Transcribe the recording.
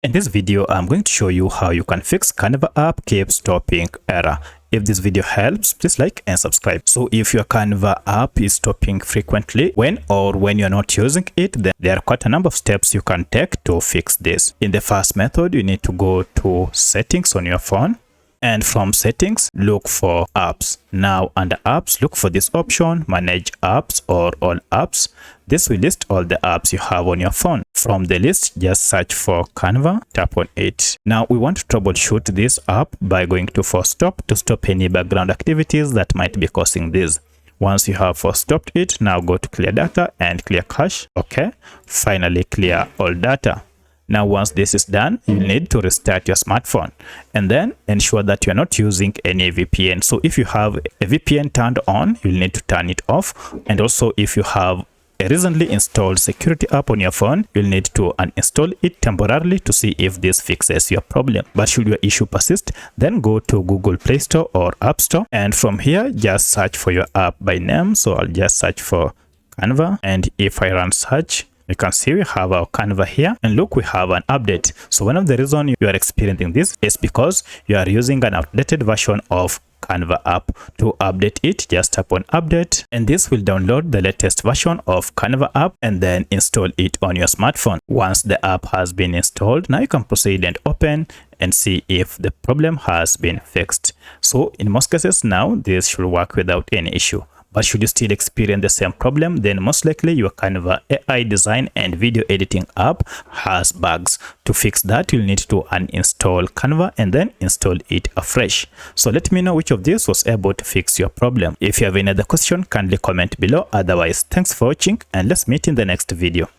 In this video, I'm going to show you how you can fix Canva app keeps stopping error. If this video helps, please like and subscribe. So if your Canva app is stopping frequently when you're not using it, then there are quite a number of steps you can take to fix this. In the first method, you need to go to settings on your phone. And from settings, look for apps. Now under apps, look for this option, manage apps or all apps. This will list all the apps you have on your phone. From the list, just search for Canva, tap on it. Now we want to troubleshoot this app by going to force stop to stop any background activities that might be causing this. Once you have force stopped it, now go to clear data and clear cache. Okay, finally clear all data. Now, once this is done, you need to restart your smartphone and then ensure that you're not using any VPN. So if you have a VPN turned on, you'll need to turn it off. And also if you have a recently installed security app on your phone, you'll need to uninstall it temporarily to see if this fixes your problem. But should your issue persist, then go to Google Play Store or App Store. And from here, just search for your app by name. So I'll just search for Canva. And if I run search, you can see we have our Canva here, and look, we have an update. So one of the reasons you are experiencing this is because you are using an outdated version of Canva app. To update it, just tap on update, and this will download the latest version of Canva app and then install it on your smartphone. Once the app has been installed, now you can proceed and open and see if the problem has been fixed. So in most cases now, this should work without any issue. But should you still experience the same problem, then most likely your Canva AI design and video editing app has bugs. To fix that, you'll need to uninstall Canva and then install it afresh. So let me know which of these was able to fix your problem. If you have any other question, kindly comment below. Otherwise, thanks for watching and let's meet in the next video.